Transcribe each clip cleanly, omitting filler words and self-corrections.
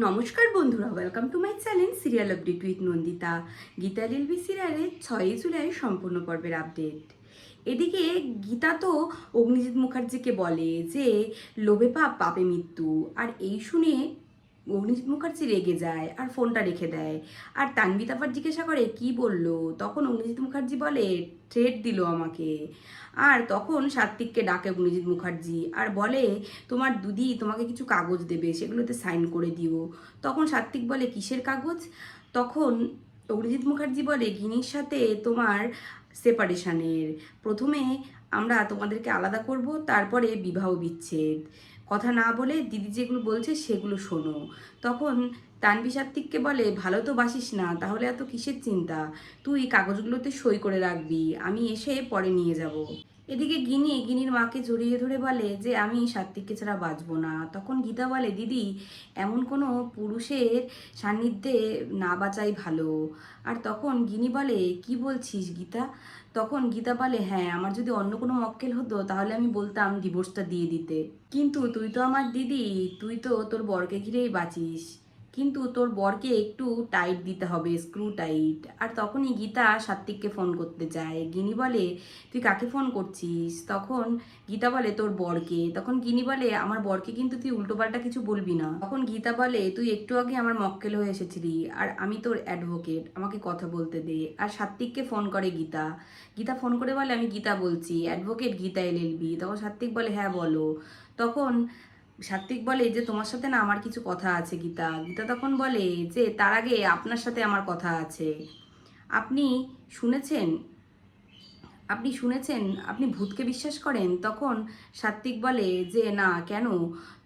নমস্কার বন্ধুরা, welcome to my channel serial update with Nandita. Gita LLB সিরিয়ালের 6 জুলাই সম্পূর্ণ পর্বের আপডেট। এদিকে গীতা তো অগ্নিজিৎ মুখার্জিকে বলে যে লোভে পাপ পাপে মৃত্যু, আর এই শুনে অগ্নিজিৎ মুখার্জি রেগে যায় আর ফোনটা রেখে দেয়। আর তানভীর আবার জিজ্ঞাসা করে কি বললো, তখন অগ্নিজিৎ মুখার্জি বলে থ্রেট দিল আমাকে। আর তখন সাত্বিককে ডাকে অগ্নিজিৎ মুখার্জি আর বলে তোমার দিদি তোমাকে কিছু কাগজ দেবে, সেগুলোতে সাইন করে দিও। তখন সাত্বিক বলে কিসের কাগজ? তখন অগ্নিজিৎ মুখার্জি বলে গিনির সাথে তোমার সেপারেশনের, প্রথমে আমরা তোমাদেরকে আলাদা করব, তারপরে বিবাহ বিচ্ছেদ। কথা না বলে দিদি যেগুলো বলছে সেগুলো শোনো। তখন তানভি সাত্বিককে বলে ভালো তো বাসিস না, তাহলে এত কিসের চিন্তা, তুই কাগজগুলোতে সই করে রাখবি, আমি এসে পরে নিয়ে যাব। এদিকে গিনির মাকে জড়িয়ে ধরে বলে যে আমি সাত্বিককে ছাড়া বাঁচবো না। তখন গীতা বলে দিদি, এমন কোনো পুরুষের সান্নিধ্যে না বাঁচাই ভালো। আর তখন গিনি বলে কি বলছিস গীতা? তখন গীতা বলে হ্যাঁ, আমার যদি অন্য কোনো মক্কেল হতো তাহলে আমি বলতাম ডিভোর্সটা দিয়ে দিতে, কিন্তু তুই তো আমার দিদি, তুই তো তোর বরকে ঘিরেই বাঁচিস, কিন্তু তোর বরকে একটু টাইট দিতে হবে, স্ক্রু টাইট। আর তখনই গীতা সাত্বিককে ফোন করতে চায়। গিনি বলে তুই কাকে ফোন করছিস? তখন গীতা বলে তোর বরকে। তখন গিনি বলে আমার বরকে কিন্তু তুই উল্টোপাল্টা কিছু বলবি না। তখন গীতা বলে তুই একটু আগে আমার মক্কেল হয়ে এসেছিলি আর আমি তোর অ্যাডভোকেট, আমাকে কথা বলতে দে। আর সাত্বিককে ফোন করে গীতা। গীতা ফোন করে বলে আমি গীতা বলছি, অ্যাডভোকেট গীতা এলএলবি। তখন সাত্বিক বলে হ্যাঁ বলো। তখন সাত্বিক বলে যে তোমার সাথে না আমার কিছু কথা আছে গীতা। গীতা তখন বলে যে তার আগে আপনার সাথে আমার কথা আছে। আপনি শুনেছেন, আপনি আপনি ভূতকে বিশ্বাস করেন? তখন সাত্বিক বলে যে না, কেন?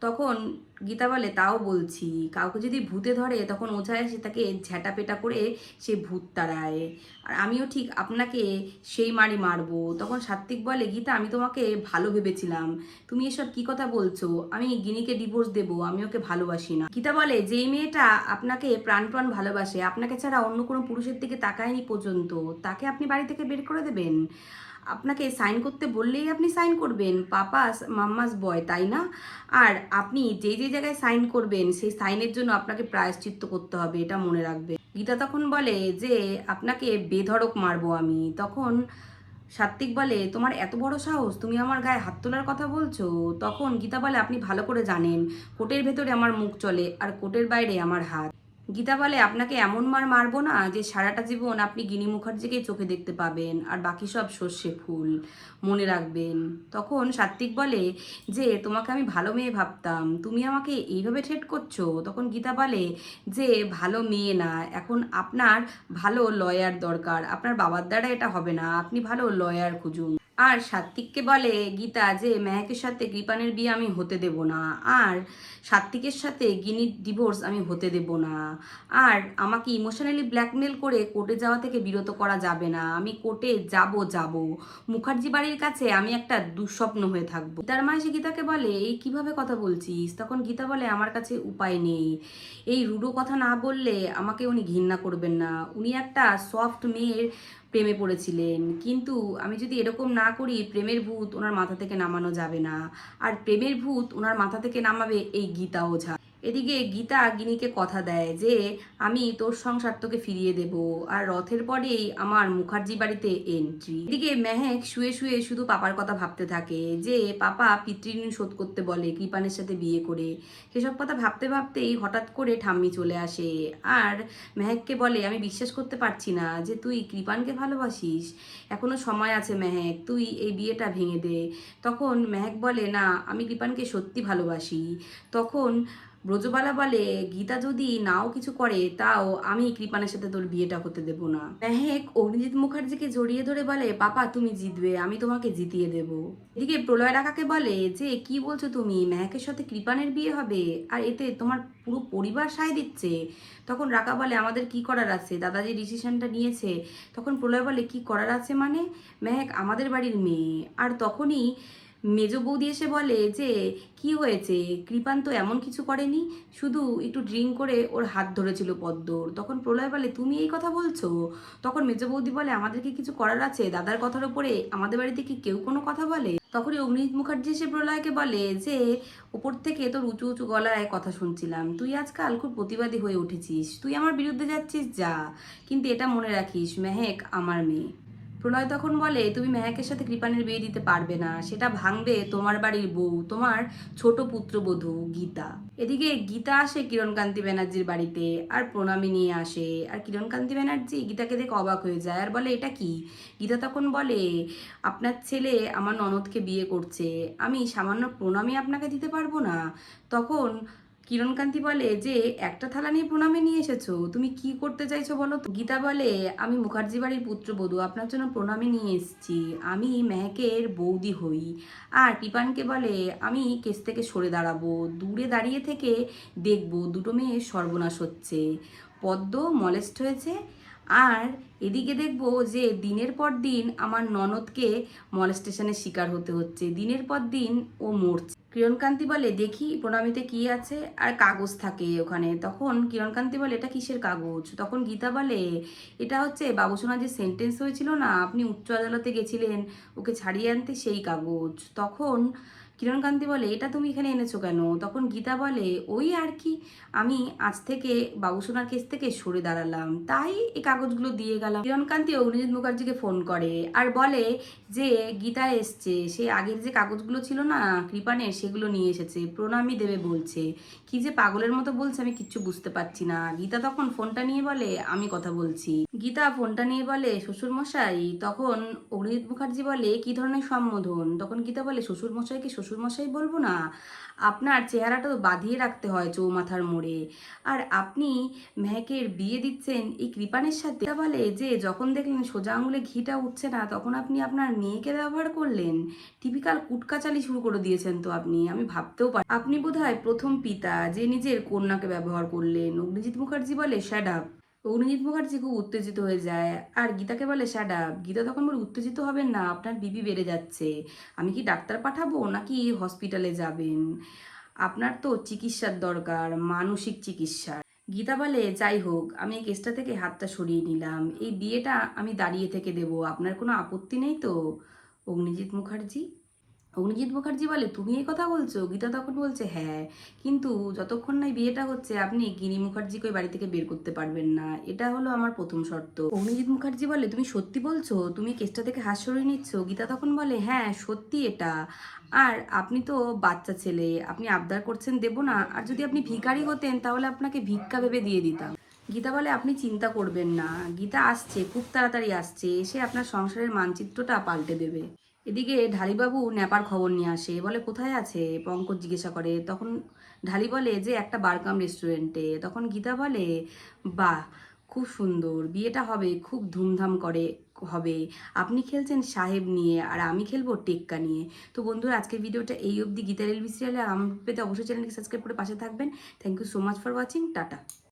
তখন গীতা বলে তাও বলছি, কাউকে যদি ভূতে ধরে তখন ওঝায় সে তাকে ঝ্যাঁটাপেটা করে সে ভূত তাড়ায়, আর আমিও ঠিক আপনাকে সেই মারি মারবো। তখন সাত্বিক বলে গীতা আমি তোমাকে ভালো ভেবেছিলাম, তুমি এসব কি কথা বলছো? আমি গিনিকে ডিভোর্স দেবো, আমি ওকে ভালোবাসি না। গীতা বলে যেই মেয়েটা আপনাকে প্রাণপণ ভালোবাসে, আপনাকে ছাড়া অন্য কোনো পুরুষের দিকে তাকায়নি পর্যন্ত, তাকে আপনি বাড়ি থেকে বের করে দেবেন? আপনাকে সাইন করতে বললেই আপনি সাইন করবেন? পাপাস মাম্মাস বয়, তাই না? আর আপনি যেই যেই জায়গায় সাইন করবেন সেই সাইনের জন্য আপনাকে প্রায়শ্চিত্ত করতে হবে, এটা মনে রাখবে। গীতা তখন বলে যে আপনাকে বেধড়ক মারবো আমি। তখন সাত্বিক বলে তোমার এত বড় সাহস, তুমি আমার গায়ে হাত তোলার কথা বলছো? তখন গীতা বলে আপনি ভালো করে জানেন কোর্টের ভেতরে আমার মুখ চলে আর কোর্টের বাইরে আমার হাত। গীতা বলে আপনাকে এমন মার মারবো না যে সারাটা জীবন আপনি গিনি মুখার্জিকেই চোখে দেখতে পাবেন আর বাকি সব সর্ষে ফুল, মনে রাখবেন। তখন সাত্বিক বলে যে তোমাকে আমি ভালো মেয়ে ভাবতাম, তুমি আমাকে এইভাবে ট্রিট করছো? তখন গীতা বলে যে ভালো মেয়ে না, এখন আপনার ভালো লয়ার দরকার, আপনার বাবার দ্বারা এটা হবে না, আপনি ভালো লয়ার খুঁজুন। আর সাত্বিককে বলে গীতা যে মেহেকের সাথে কৃপানের বিয়ে আমি হতে দেব না, আর সাত্বিকের সাথে গিনির ডিভোর্স আমি হতে দেব না, আর আমাকে ইমোশনালি ব্ল্যাকমেল করে কোর্টে যাওয়া থেকে বিরত করা যাবে না, আমি কোর্টে যাব। মুখার্জি বাড়ির কাছে আমি একটা দুঃস্বপ্ন হয়ে থাকবো। গীতার মা এসে গীতাকে বলে এই কিভাবে কথা বলছিস? তখন গীতা বলে আমার কাছে উপায় নেই, এই রুডো কথা না বললে আমাকে উনি ঘৃণা করবেন না, উনি একটা সফট মেয়ের প্রেমে পড়েছিলেন, কিন্তু আমি যদি এরকম না করি প্রেমের ভূত ওনার মাথা থেকে নামানো যাবে না, আর প্রেমের ভূত ওনার মাথা থেকে নামাবে এই গীতা ওঝা। এদিকে গীতা গিনিকে কথা দেয় যে আমি তোর সংসার তোকে ফিরিয়ে দেব, আর রথের পরেই আমার মুখার্জি বাড়িতে এন্ট্রি। এদিকে মেহেক শুয়ে শুয়ে শুধু পাপার কথা ভাবতে থাকে যে পাপা পিতৃঋণ শোধ করতে বলে কৃপানের সাথে বিয়ে করে। সেসব কথা ভাবতে ভাবতেই হঠাৎ করে ঠাম্মি চলে আসে আর মেহেককে বলে আমি বিশ্বাস করতে পারছি না যে তুই কৃপানকে ভালোবাসিস, এখনো সময় আছে মেহেক, তুই এই বিয়েটা ভেঙে দে। তখন মেহেক বলে না, আমি কৃপানকে সত্যি ভালোবাসি। তখন ব্রজবালা বলে গীতা যদি নাও কিছু করে তাও আমি কৃপানের সাথে তোর বিয়েটা হতে দেব না। মেহেক অরিজিৎ মুখার্জিকে জড়িয়ে ধরে বলে পাপা তুমি জিতবে, আমি তোমাকে জিতিয়ে দেব। এদিকে প্রলয় রাকাকে বলে যে কি বলছো তুমি, মেহেকের সাথে কৃপানের বিয়ে হবে আর এতে তোমার পুরো পরিবার সায় দিচ্ছে? তখন রাকা বলে আমাদের কি করার আছে, দাদাজি ডিসিশনটা নিয়েছে। তখন প্রলয় বলে কি করার আছে মানে? মেহেক আমাদের বাড়ির মেয়ে। আর তখনই মেজ বৌদি এসে বলে যে কি হয়েছে, কৃপান তো এমন কিছু করেনি, শুধু একটু ড্রিঙ্ক করে ওর হাত ধরেছিল পদ্মর। তখন প্রলয় বলে তুমি এই কথা বলছো? তখন মেজ বৌদি বলে আমাদের কি কিছু করার আছে? দাদার কথার উপরে আমাদের বাড়িতে কি কেউ কোনো কথা বলে? তখনই অগ্নিজিৎ মুখার্জি এসে প্রলয়কে বলে যে ওপর থেকে তোর উঁচু উঁচু গলায় কথা শুনছিলাম, তুই আজকাল খুব প্রতিবাদী হয়ে উঠেছিস, তুই আমার বিরুদ্ধে যাচ্ছিস যা, কিন্তু এটা মনে রাখিস মেহেক আমার মেয়ে। প্রলয় তখন বলে তুমি মেহেকের সাথে কৃপানের বিয়ে দিতে পারবে না, সেটা ভাঙবে তোমার বাড়ির বউ, তোমার ছোট পুত্রবধূ গীতা। এদিকে গীতা আসে কিরণকান্তি ব্যানার্জির বাড়িতে আর প্রণামী নিয়ে আসে, আর কিরণকান্তি ব্যানার্জি গীতাকে দেখে অবাক হয়ে যায় আর বলে এটা কি? গীতা তখন বলে আপনার ছেলে আমার ননদকে বিয়ে করছে, আমি সামান্য প্রণামী আপনাকে দিতে পারবো না? তখন কিরণকান্তি বলে যে একটা থালা নিয়ে প্রণামে নিয়ে এসেছো, তুমি কি করতে চাইছো বলো তো? গীতা বলে আমি মুখার্জি বাড়ির পুত্রবধূ, আপনার জন্য প্রণামে নিয়ে এসেছি, আমি মেহেকের বৌদি হই। আর কৃপানকে বলে আমি কেস থেকে সরে দাঁড়াবো, দূরে দাঁড়িয়ে থেকে দেখবো দুটো মেয়ের সর্বনাশ হচ্ছে, পদ্ম মলেস্ট হয়েছে, আর এদিকে দেখবো যে দিনের পর দিন আমার ননদকে মলেস্টেশনের শিকার হতে হচ্ছে, দিনের পর দিন ও মরছে। কিরণকান্তি বলে দেখি প্রণামীতে কি আছে, আর কাগজ থাকে ওখানে। তখন কিরণকান্তি বলে এটা কিসের কাগজ? তখন গীতা বলে এটা হচ্ছে বাবুসোনা যে সেন্টেন্স হয়েছিল না, আপনি উচ্চ আদালতে গেছিলেন ওকে ছাড়িয়ে আনতে, সেই কাগজ। তখন কিরণকান্তি বলে এটা তুমি এখানে এনেছো কেন? তখন গীতা বলে ওই আর কি, আমি আজ থেকে বাবুসোনার কেস থেকে সরে দাঁড়ালাম, তাই এই কাগজগুলো দিয়ে গেলাম। কিরণকান্তি অগ্নিজিৎ মুখার্জিকে ফোন করে আর বলে যে গীতা এসছে, সেই আগের যে কাগজগুলো ছিল না কৃপানের, সেগুলো নিয়ে এসেছে, প্রণামী দেবে বলছে। কি যে পাগলের মতো বলছে আমি কিচ্ছু বুঝতে পারছি না। গীতা তখন ফোনটা নিয়ে বলে আমি কথা বলছি। গীতা ফোনটা নিয়ে বলে শ্বশুর মশাই। তখন অগ্নিজিৎ মুখার্জি বলে কি ধরনের সম্বোধন? তখন গীতা বলে শ্বশুর মশাইকে শ্বশুর মশাই বলবো না, আপনার চেহারাটা তো বাঁধিয়ে রাখতে হয় চৌমাথার মোড়ে, আর আপনি মেহেকের বিয়ে দিচ্ছেন এই কৃপানের সাথে। গীতা বলে যে যখন দেখলেন সোজা আঙুলে ঘিটা উঠছে না, তখন আপনি আপনার মেয়েকে ব্যবহার করলেন, টিপিক্যাল কুটকাচালি শুরু করে দিয়েছেন তো আপনি, আমি ভাবতেও পারি আপনি বোধহয় প্রথম পিতা যে নিজের কন্যাকে ব্যবহার করলেন। অগ্নিজিৎ মুখার্জি বলে শ্যাট আপ। অগ্নিজিৎ মুখার্জি খুব উত্তেজিত হয়ে যায় আর গীতাকে বলে শ্যাট আপ। গীতা তখন বলে উত্তেজিত হবেন না, আপনার বিপি বেড়ে যাচ্ছে, আমি কি ডাক্তার পাঠাবো নাকি হসপিটালে যাবেন? আপনার তো চিকিৎসার দরকার, মানসিক চিকিৎসা। গীতা বলে যাই হোক, আমি এই কেসটা থেকে হাতটা সরিয়ে নিলাম, এই বিয়েটা আমি দাঁড়িয়ে থেকে দেব, আপনার কোনো আপত্তি নেই তো? অগ্নিজিৎ মুখার্জি বলে তুমি এই কথা বলছো? গীতা তখন বলছে হ্যাঁ, কিন্তু যতক্ষণ না এই বিয়েটা হচ্ছে আপনি গিনি মুখার্জিকে ওই বাড়ি থেকে বের করতে পারবেন না, এটা হলো আমার প্রথম শর্ত। অগ্নিজিৎ মুখার্জি বলে তুমি সত্যি বলছো? তুমি কেসটা থেকে হাত সরিয়ে নিচ্ছ? গীতা তখন বলে হ্যাঁ সত্যি এটা, আর আপনি তো বাচ্চা ছেলে, আপনি আবদার করছেন দেব না, আর যদি আপনি ভিখারি হতেন তাহলে আপনাকে ভিক্ষা ভেবে দিয়ে দিতাম। গীতা বলে আপনি চিন্তা করবেন না, গীতা আসছে, খুব তাড়াতাড়ি আসছে, এসে আপনার সংসারের মানচিত্রটা পাল্টে দেবে। এদিকে ঢালিবাবু ন্যাপার খবর নিয়ে আসে, বলে কোথায় আছে? পঙ্কজ জিজ্ঞাসা করে। তখন ঢালি বলে যে একটা বারকাম রেস্টুরেন্টে। তখন গীতা বলে বাহ, খুব সুন্দর, বিয়েটা হবে খুব ধুমধাম করে হবে, আপনি খেলছেন সাহেব নিয়ে আর আমি খেলবো টেক্কা নিয়ে। তো বন্ধুরা আজকের ভিডিওটা এই অবধি। গীতার এলবি সিরিয়ালে আম পেতে অবশ্যই চ্যানেলকে সাবস্ক্রাইব করে পাশে থাকবেন। Thank you so much for watching, tata.